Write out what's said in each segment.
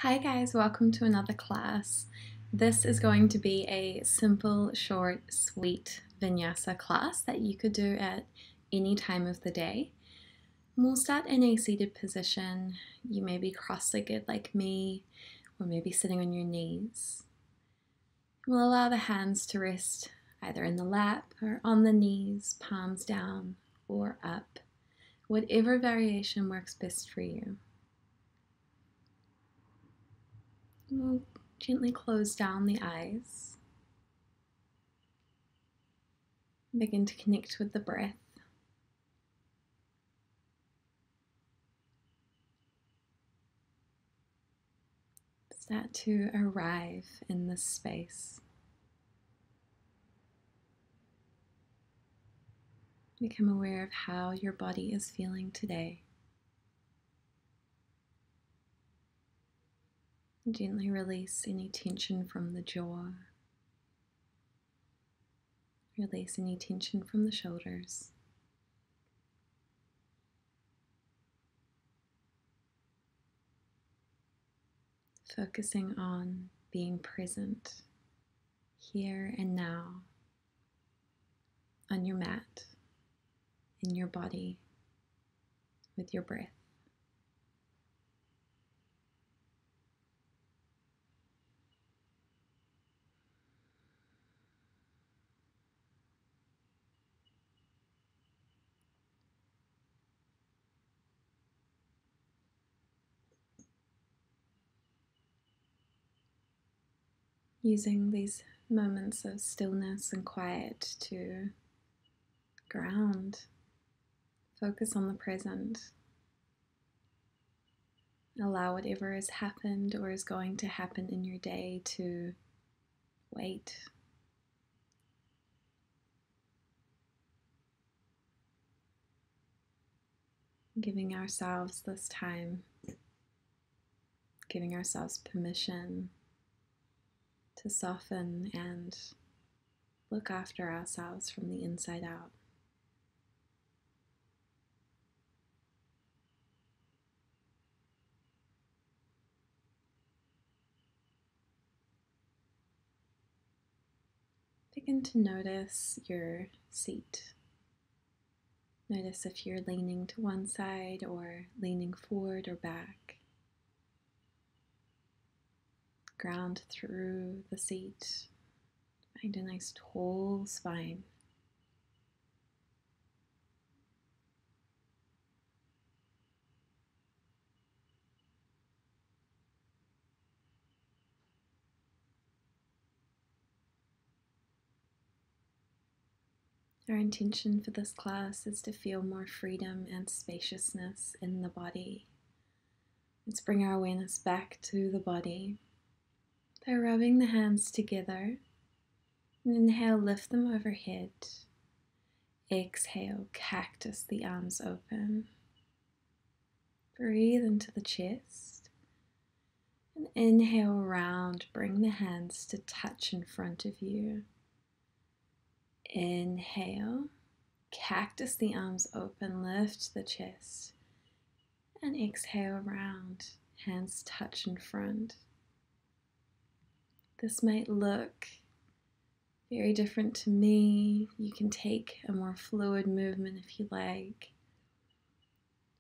Hi guys, welcome to another class. This is going to be a simple, short, sweet vinyasa class that you could do at any time of the day. We'll start in a seated position. You may be cross-legged like me, or maybe sitting on your knees. We'll allow the hands to rest either in the lap or on the knees, palms down or up. Whatever variation works best for you. We'll gently close down the eyes. Begin to connect with the breath. Start to arrive in this space. Become aware of how your body is feeling today. Gently release any tension from the jaw. Release any tension from the shoulders. Focusing on being present here and now on your mat, in your body, with your breath. Using these moments of stillness and quiet to ground, focus on the present. Allow whatever has happened or is going to happen in your day to wait. Giving ourselves this time, giving ourselves permission to soften and look after ourselves from the inside out. Begin to notice your seat. Notice if you're leaning to one side or leaning forward or back. Ground through the seat. Find a nice tall spine. Our intention for this class is to feel more freedom and spaciousness in the body. Let's bring our awareness back to the body by rubbing the hands together. And inhale, lift them overhead. Exhale, cactus the arms open. Breathe into the chest. And inhale, round, bring the hands to touch in front of you. Inhale, cactus the arms open, lift the chest. And exhale, round, hands touch in front. This might look very different to me. You can take a more fluid movement if you like.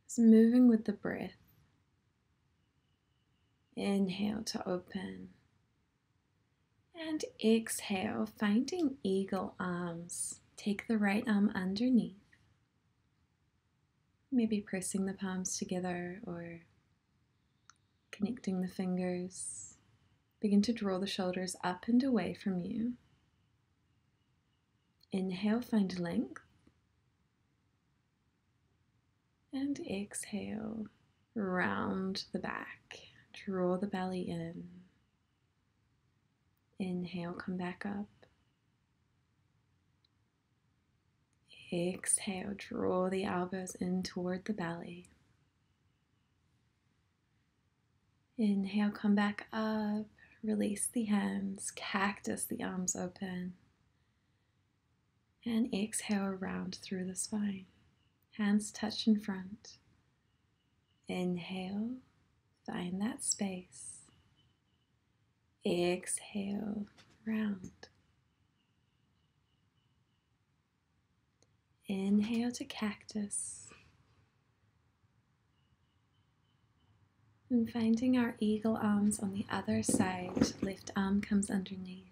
Just moving with the breath. Inhale to open. And exhale, finding eagle arms. Take the right arm underneath. Maybe pressing the palms together or connecting the fingers. Begin to draw the shoulders up and away from you. Inhale, find length. And exhale, round the back. Draw the belly in. Inhale, come back up. Exhale, draw the elbows in toward the belly. Inhale, come back up. Release the hands, cactus the arms open. And exhale, round through the spine. Hands touch in front. Inhale, find that space. Exhale, round. Inhale to cactus. And finding our eagle arms on the other side, left arm comes underneath.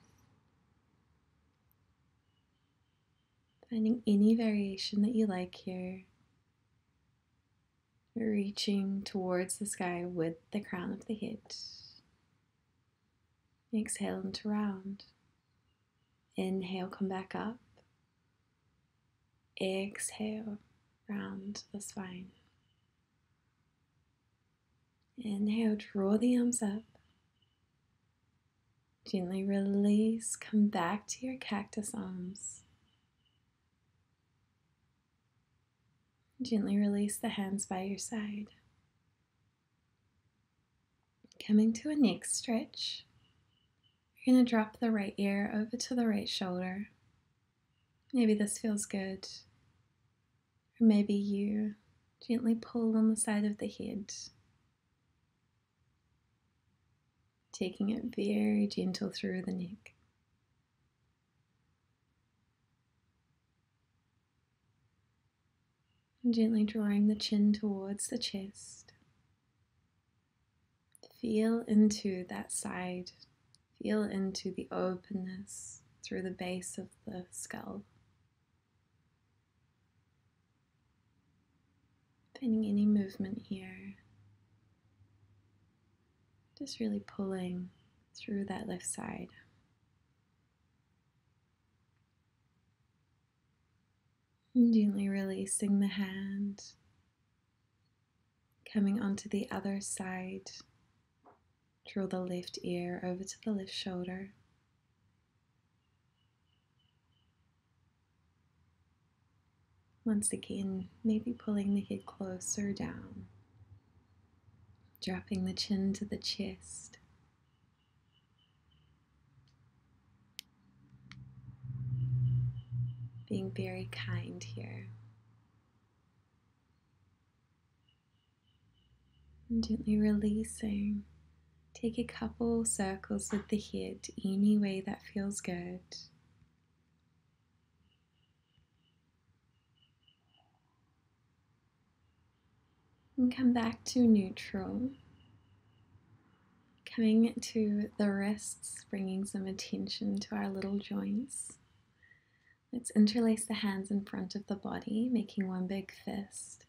Finding any variation that you like here. Reaching towards the sky with the crown of the head. Exhale into round. Inhale, come back up. Exhale, round the spine. Inhale, draw the arms up. Gently release, come back to your cactus arms. Gently release the hands by your side. Coming to a neck stretch. You're going to drop the right ear over to the right shoulder. Maybe this feels good. Or maybe you gently pull on the side of the head. Taking it very gentle through the neck. And gently drawing the chin towards the chest. Feel into that side. Feel into the openness through the base of the skull. Finding any movement here. Just really pulling through that left side. And gently releasing the hand. Coming onto the other side. Draw the left ear over to the left shoulder. Once again, maybe pulling the head closer down. Dropping the chin to the chest. Being very kind here. And gently releasing. Take a couple circles with the head, any way that feels good. And come back to neutral. Coming to the wrists, bringing some attention to our little joints. Let's interlace the hands in front of the body, making one big fist.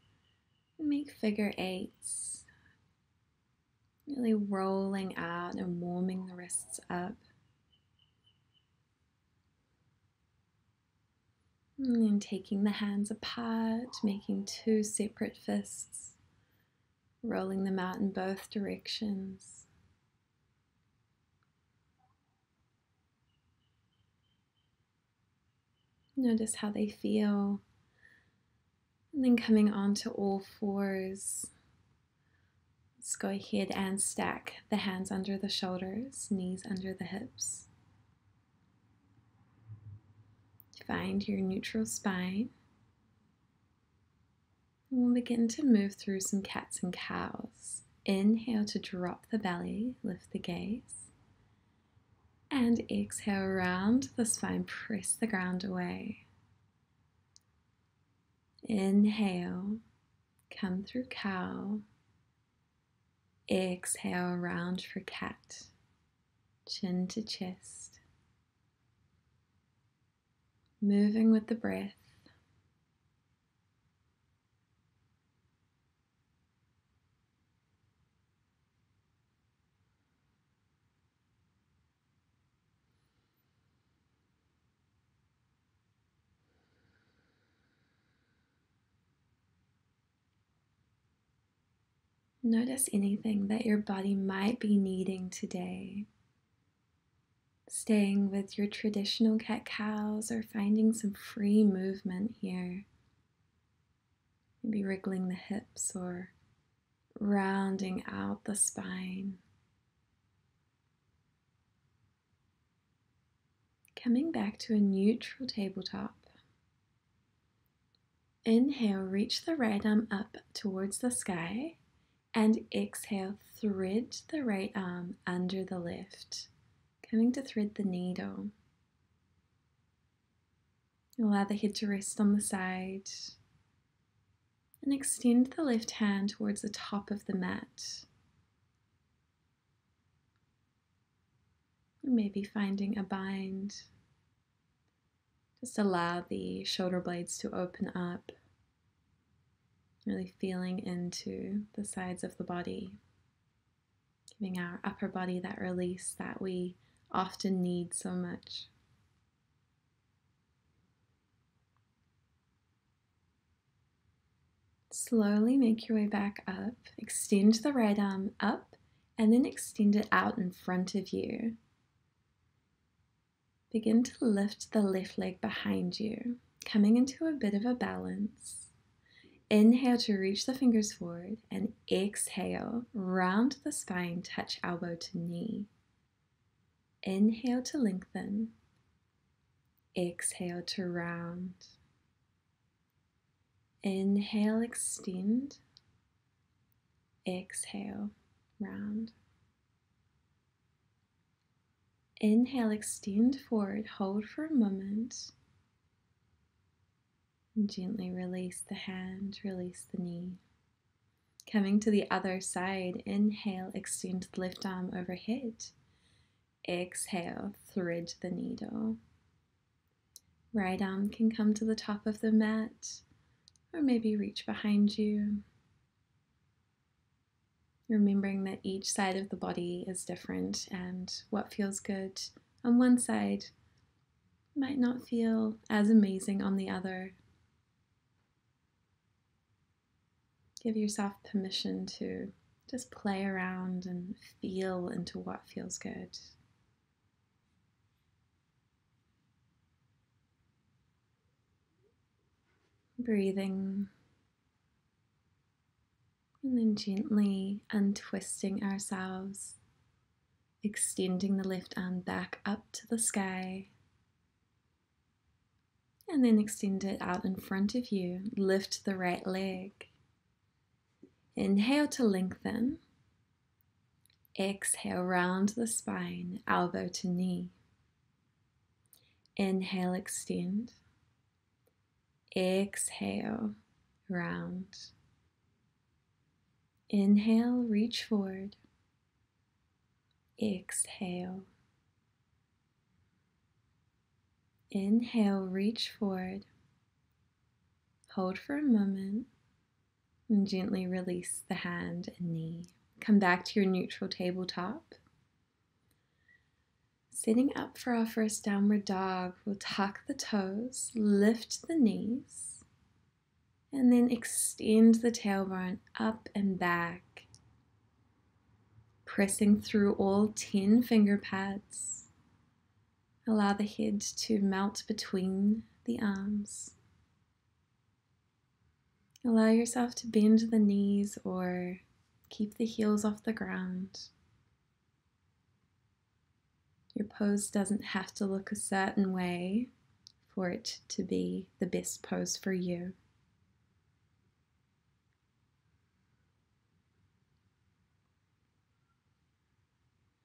Make figure eights. Really rolling out and warming the wrists up. And then taking the hands apart, making two separate fists. Rolling them out in both directions. Notice how they feel. And then coming onto all fours. Let's go ahead and stack the hands under the shoulders, knees under the hips. Find your neutral spine. And we'll begin to move through some cats and cows. Inhale to drop the belly, lift the gaze. And exhale, round the spine, press the ground away. Inhale, come through cow. Exhale, round for cat, chin to chest. Moving with the breath. Notice anything that your body might be needing today. Staying with your traditional cat-cows or finding some free movement here. Maybe wriggling the hips or rounding out the spine. Coming back to a neutral tabletop. Inhale, reach the right arm up towards the sky. And exhale, thread the right arm under the left. coming to thread the needle. Allow the head to rest on the side and extend the left hand towards the top of the mat. Maybe finding a bind. Just allow the shoulder blades to open up, really feeling into the sides of the body, giving our upper body that release that we often need so much. Slowly make your way back up, extend the right arm up, and then extend it out in front of you. Begin to lift the left leg behind you, coming into a bit of a balance. Inhale to reach the fingers forward, and exhale, round the spine, touch elbow to knee. Inhale to lengthen, exhale to round. Inhale, extend, exhale, round. Inhale, extend forward, hold for a moment, and gently release the hand, release the knee. Coming to the other side, inhale, extend the left arm overhead. Exhale, thread the needle. Right arm can come to the top of the mat, or maybe reach behind you. Remembering that each side of the body is different, and what feels good on one side might not feel as amazing on the other. Give yourself permission to just play around and feel into what feels good. Breathing, and then gently untwisting ourselves, extending the left arm back up to the sky, and then extend it out in front of you. Lift the right leg. Inhale to lengthen. Exhale, round the spine, elbow to knee. Inhale, extend. Exhale, round. Inhale, reach forward. Exhale. Inhale, reach forward. Hold for a moment and gently release the hand and knee. Come back to your neutral tabletop. Sitting up for our first downward dog, we'll tuck the toes, lift the knees, and then extend the tailbone up and back, pressing through all 10 finger pads. Allow the head to melt between the arms. Allow yourself to bend the knees or keep the heels off the ground. Your pose doesn't have to look a certain way for it to be the best pose for you.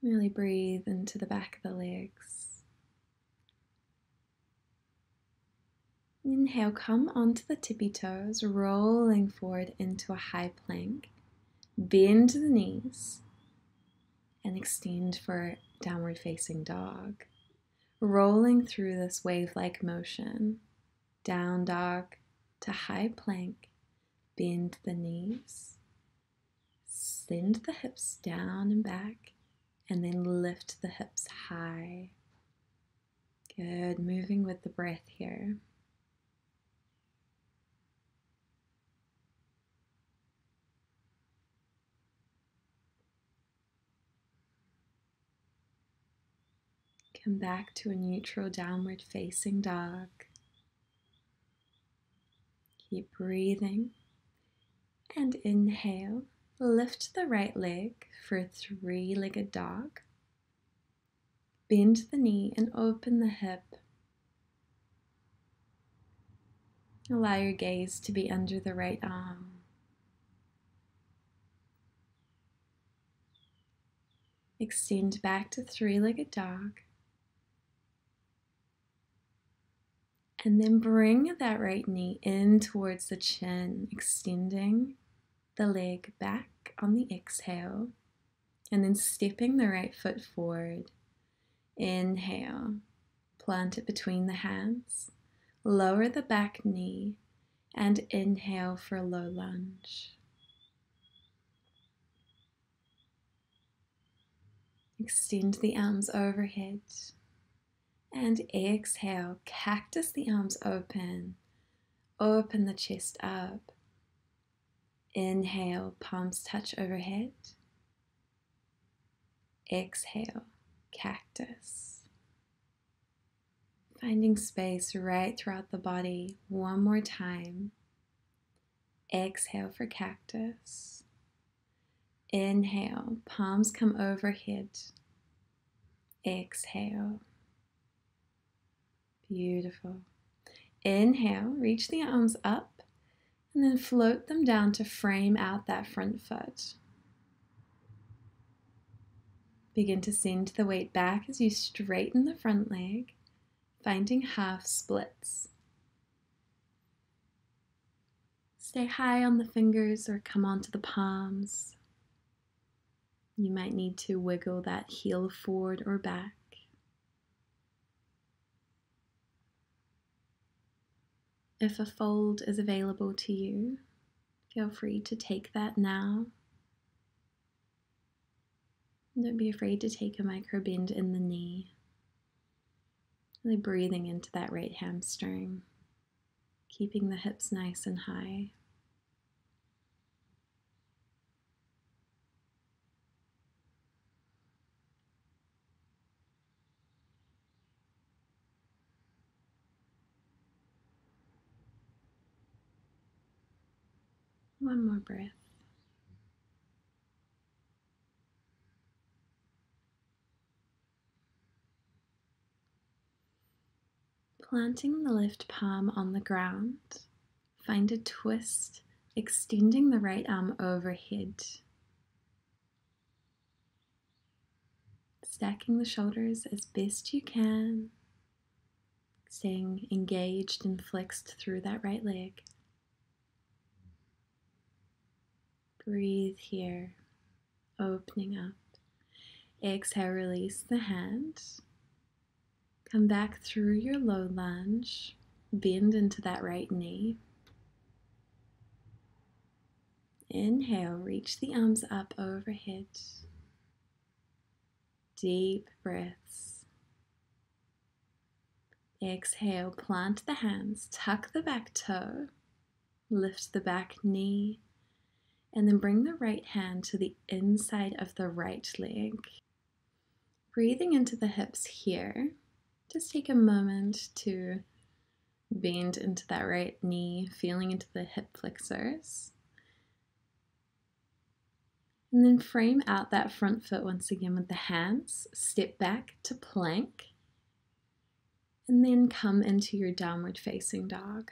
Really breathe into the back of the legs. Inhale, come onto the tippy toes, rolling forward into a high plank. Bend the knees and extend for downward facing dog. Rolling through this wave-like motion, down dog to high plank, bend the knees, send the hips down and back, and then lift the hips high. Good, moving with the breath here. Come back to a neutral downward facing dog. Keep breathing and inhale. Lift the right leg for a three-legged dog. Bend the knee and open the hip. Allow your gaze to be under the right arm. Extend back to three-legged dog. And then bring that right knee in towards the chin, extending the leg back on the exhale. And then stepping the right foot forward. Inhale, plant it between the hands. Lower the back knee and inhale for a low lunge. Extend the arms overhead and exhale, cactus the arms open. Open the chest up. Inhale, palms touch overhead. Exhale, cactus. Finding space right throughout the body. One more time. Exhale for cactus. Inhale, palms come overhead. Exhale. Beautiful. Inhale, reach the arms up and then float them down to frame out that front foot. Begin to send the weight back as you straighten the front leg, finding half splits. Stay high on the fingers or come onto the palms. You might need to wiggle that heel forward or back. If a fold is available to you, feel free to take that now. Don't be afraid to take a micro bend in the knee. Really breathing into that right hamstring, keeping the hips nice and high. One more breath. Planting the left palm on the ground, find a twist, extending the right arm overhead. Stacking the shoulders as best you can, staying engaged and flexed through that right leg. Breathe here, opening up. Exhale, release the hand. Come back through your low lunge, bend into that right knee. Inhale, reach the arms up overhead. Deep breaths. Exhale, plant the hands, tuck the back toe, lift the back knee, and then bring the right hand to the inside of the right leg. Breathing into the hips here. Just take a moment to bend into that right knee, feeling into the hip flexors. And then frame out that front foot once again with the hands. Step back to plank. And then come into your downward facing dog.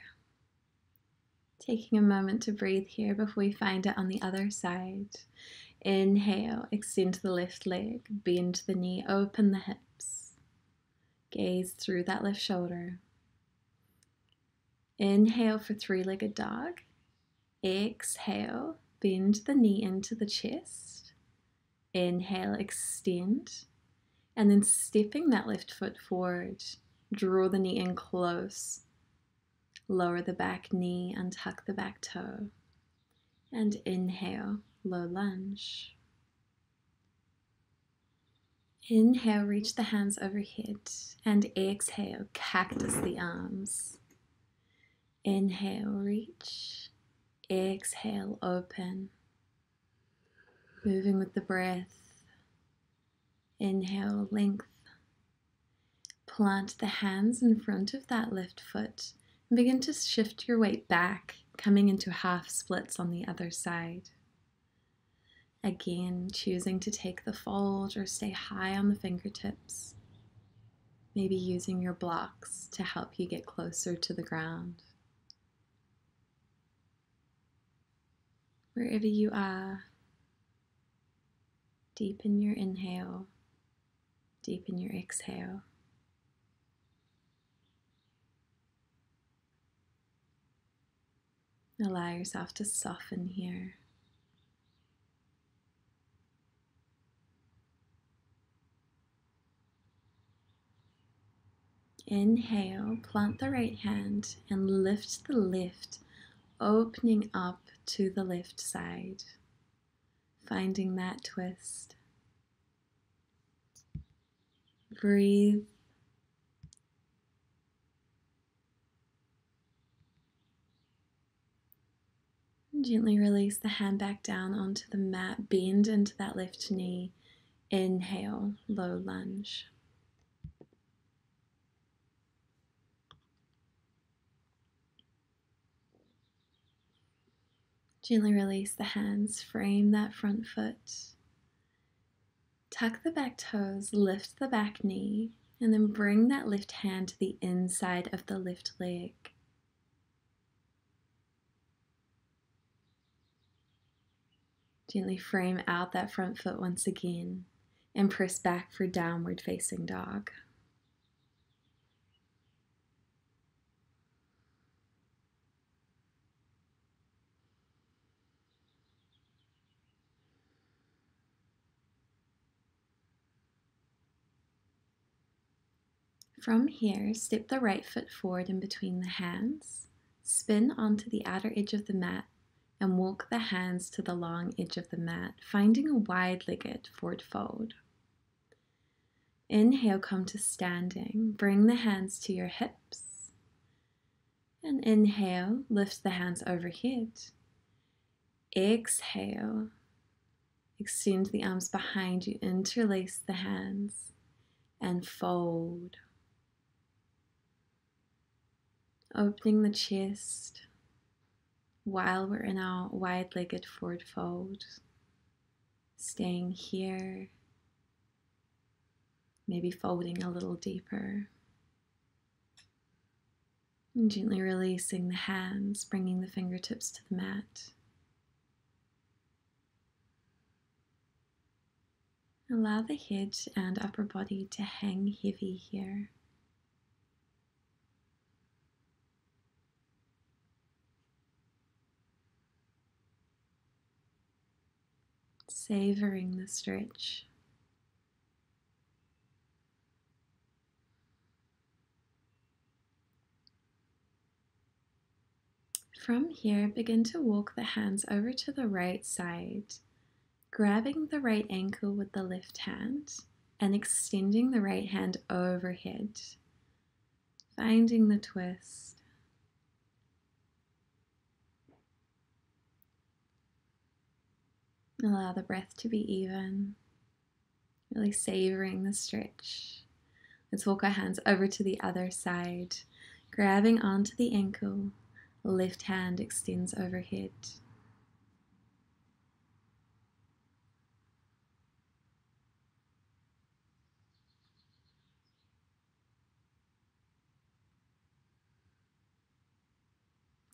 Taking a moment to breathe here before we find it on the other side. Inhale, extend the left leg, bend the knee, open the hips. Gaze through that left shoulder. Inhale for three-legged dog. Exhale, bend the knee into the chest. Inhale, extend. And then stepping that left foot forward, draw the knee in close. Lower the back knee, untuck the back toe. And inhale, low lunge. Inhale, reach the hands overhead. And exhale, cactus the arms. Inhale, reach. Exhale, open. Moving with the breath. Inhale, length. Plant the hands in front of that left foot and begin to shift your weight back, coming into half splits on the other side. Again, choosing to take the fold or stay high on the fingertips. Maybe using your blocks to help you get closer to the ground. Wherever you are, Deepen your inhale, deepen your exhale. Allow yourself to soften here. Inhale, plant the right hand and lift the left, opening up to the left side, finding that twist. Breathe. Gently release the hand back down onto the mat, bend into that left knee. Inhale, low lunge. Gently release the hands, frame that front foot. Tuck the back toes, lift the back knee, and then bring that left hand to the inside of the left leg. Gently frame out that front foot once again and press back for downward facing dog. From here, step the right foot forward in between the hands, spin onto the outer edge of the mat, and walk the hands to the long edge of the mat, finding a wide-legged forward fold. Inhale, come to standing. Bring the hands to your hips. And inhale, lift the hands overhead. Exhale, extend the arms behind you, interlace the hands, and fold. Opening the chest while we're in our wide-legged forward fold. Staying here, maybe folding a little deeper. And gently releasing the hands, bringing the fingertips to the mat. Allow the head and upper body to hang heavy here. Savoring the stretch. From here, begin to walk the hands over to the right side, grabbing the right ankle with the left hand and extending the right hand overhead, finding the twist. Allow the breath to be even, really savoring the stretch. Let's walk our hands over to the other side, grabbing onto the ankle, left hand extends overhead.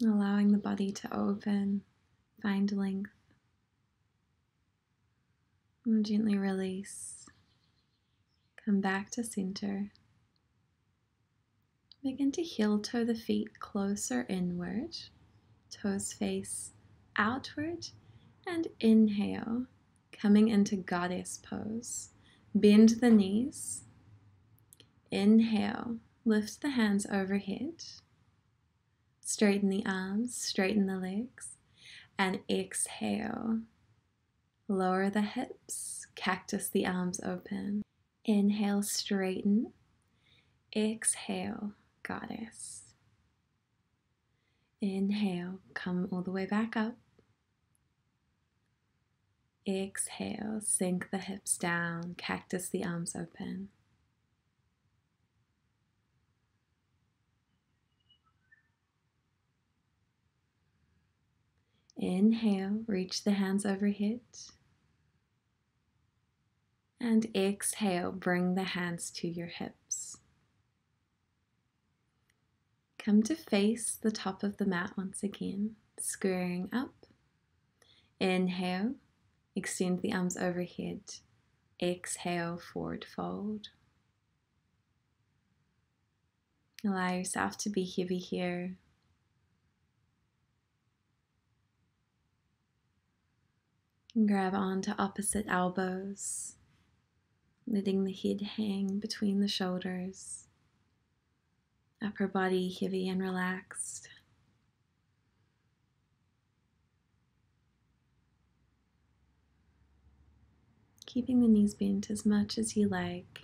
Allowing the body to open, find length, and gently release. Come back to center. Begin to heel toe the feet closer inward, toes face outward, and inhale, coming into goddess pose. Bend the knees. Inhale, lift the hands overhead. Straighten the arms, straighten the legs, and exhale. Lower the hips, cactus the arms open. Inhale, straighten. Exhale, goddess. Inhale, come all the way back up. Exhale, sink the hips down, cactus the arms open. Inhale, reach the hands overhead. And exhale, bring the hands to your hips. Come to face the top of the mat once again, squaring up. Inhale, extend the arms overhead. Exhale, forward fold. Allow yourself to be heavy here. And grab onto opposite elbows, letting the head hang between the shoulders. Upper body heavy and relaxed. Keeping the knees bent as much as you like.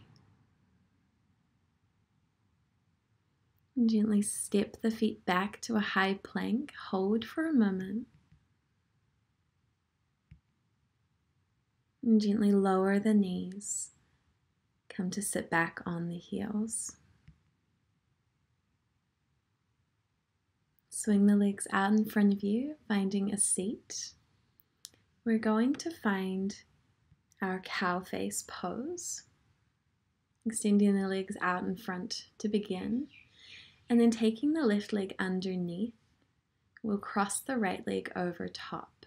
And gently step the feet back to a high plank. Hold for a moment. And gently lower the knees. Come to sit back on the heels. Swing the legs out in front of you, finding a seat. We're going to find our cow face pose. Extending the legs out in front to begin. And then taking the left leg underneath, we'll cross the right leg over top.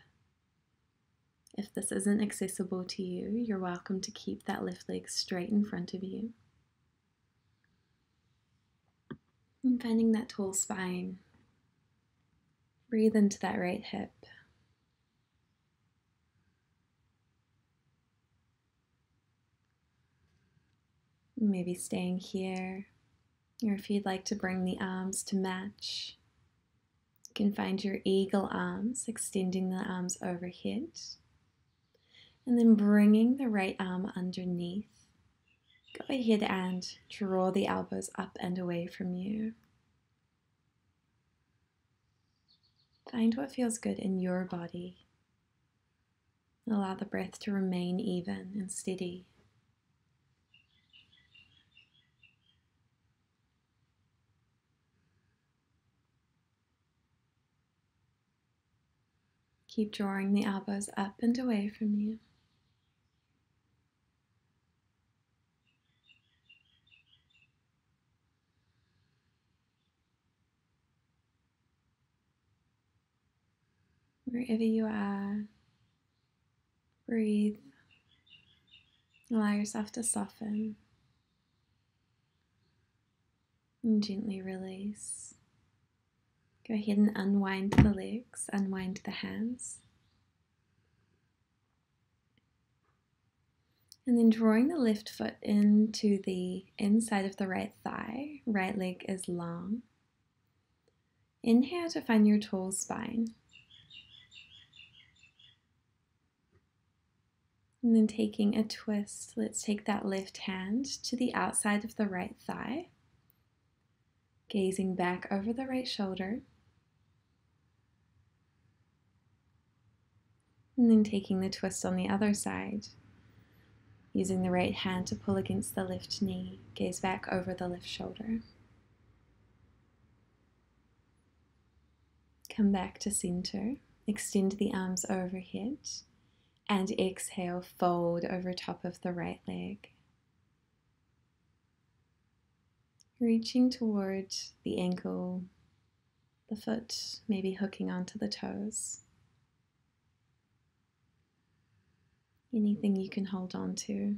If this isn't accessible to you, you're welcome to keep that left leg straight in front of you. And finding that tall spine. Breathe into that right hip. Maybe staying here, or if you'd like to bring the arms to match, you can find your eagle arms, extending the arms overhead, and then bringing the right arm underneath. Go ahead and draw the elbows up and away from you. Find what feels good in your body. Allow the breath to remain even and steady. Keep drawing the elbows up and away from you. Wherever you are, breathe. Allow yourself to soften and gently release. Go ahead and unwind the legs, unwind the hands. And then drawing the left foot into the inside of the right thigh, right leg is long. Inhale to find your tall spine. And then taking a twist, let's take that left hand to the outside of the right thigh, gazing back over the right shoulder. And then taking the twist on the other side, using the right hand to pull against the left knee, gaze back over the left shoulder. Come back to center, extend the arms overhead, and exhale, fold over top of the right leg. Reaching toward the ankle, the foot maybe hooking onto the toes. Anything you can hold on to.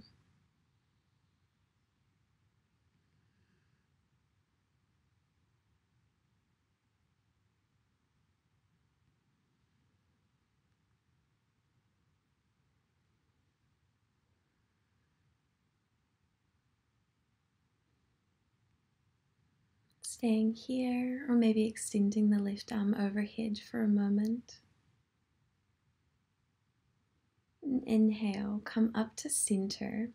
Staying here, or maybe extending the left arm overhead for a moment. And inhale, come up to center.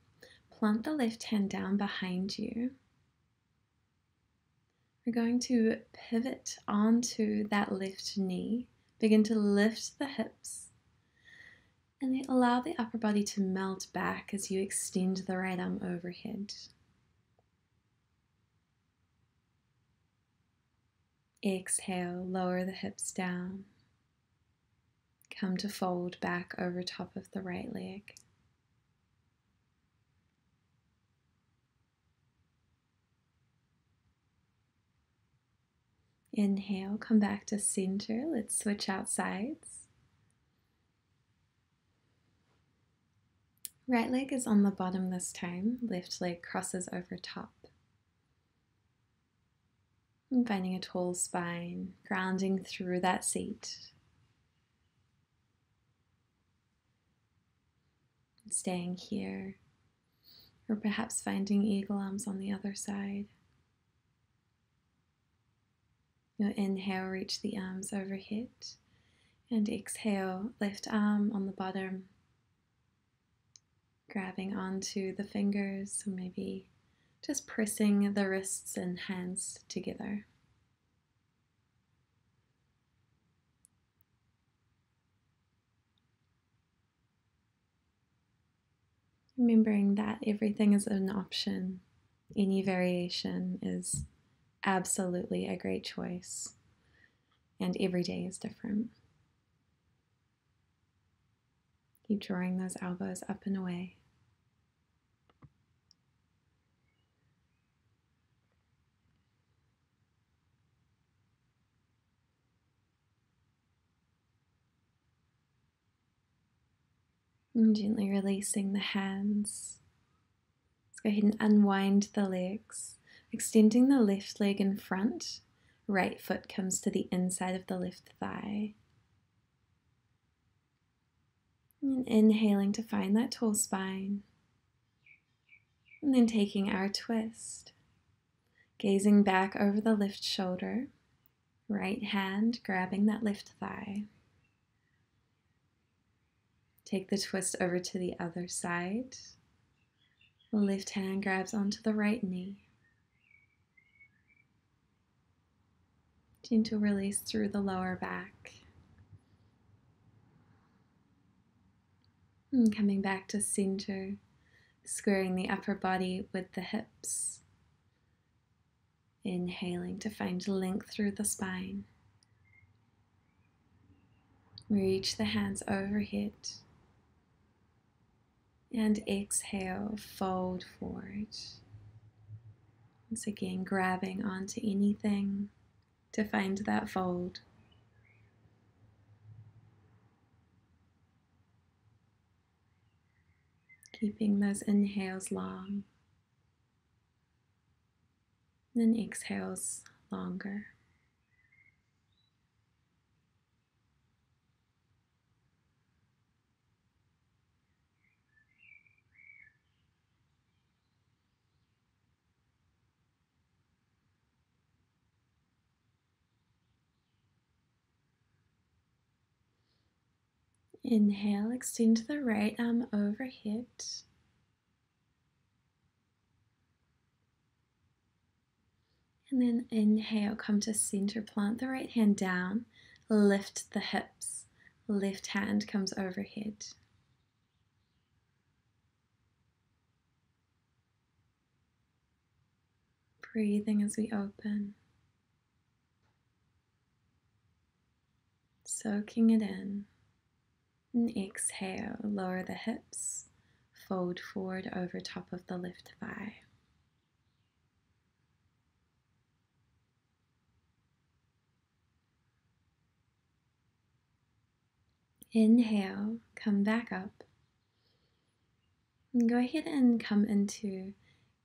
Plant the left hand down behind you. We're going to pivot onto that left knee. Begin to lift the hips. And then allow the upper body to melt back as you extend the right arm overhead. Exhale, lower the hips down. Come to fold back over top of the right leg. Inhale, come back to center. Let's switch out sides. Right leg is on the bottom this time, left leg crosses over top. And finding a tall spine, grounding through that seat. Staying here, or perhaps finding eagle arms on the other side. Your inhale, reach the arms overhead, and exhale, left arm on the bottom, grabbing onto the fingers, or maybe just pressing the wrists and hands together. Remembering that everything is an option. Any variation is absolutely a great choice, and every day is different. Keep drawing those elbows up and away. And gently releasing the hands. Let's go ahead and unwind the legs, extending the left leg in front. Right foot comes to the inside of the left thigh. And inhaling to find that tall spine. And then taking our twist. Gazing back over the left shoulder. Right hand grabbing that left thigh. Take the twist over to the other side. The left hand grabs onto the right knee. Gentle release through the lower back. And coming back to center, squaring the upper body with the hips. Inhaling to find length through the spine. Reach the hands overhead. And exhale, fold forward. Once again, grabbing onto anything to find that fold. Keeping those inhales long. And exhales longer. Inhale, extend the right arm overhead. And then inhale, come to center, plant the right hand down, lift the hips, left hand comes overhead. Breathing as we open, soaking it in. And exhale, lower the hips, fold forward over top of the left thigh. Inhale, come back up. And go ahead and come into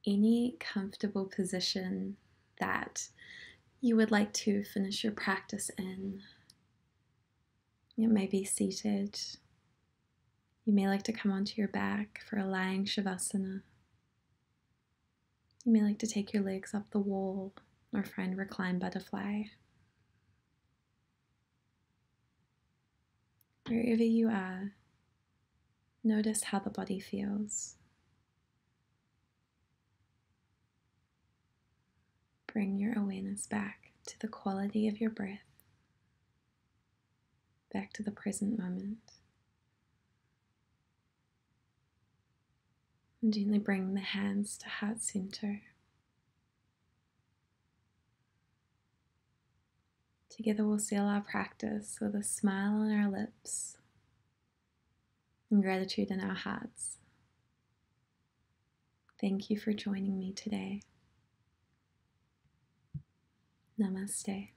any comfortable position that you would like to finish your practice in. You may be seated. You may like to come onto your back for a lying Shavasana. You may like to take your legs up the wall or find reclined butterfly. Wherever you are, notice how the body feels. Bring your awareness back to the quality of your breath, back to the present moment. And gently bring the hands to heart center. Together we'll seal our practice with a smile on our lips and gratitude in our hearts. Thank you for joining me today. Namaste.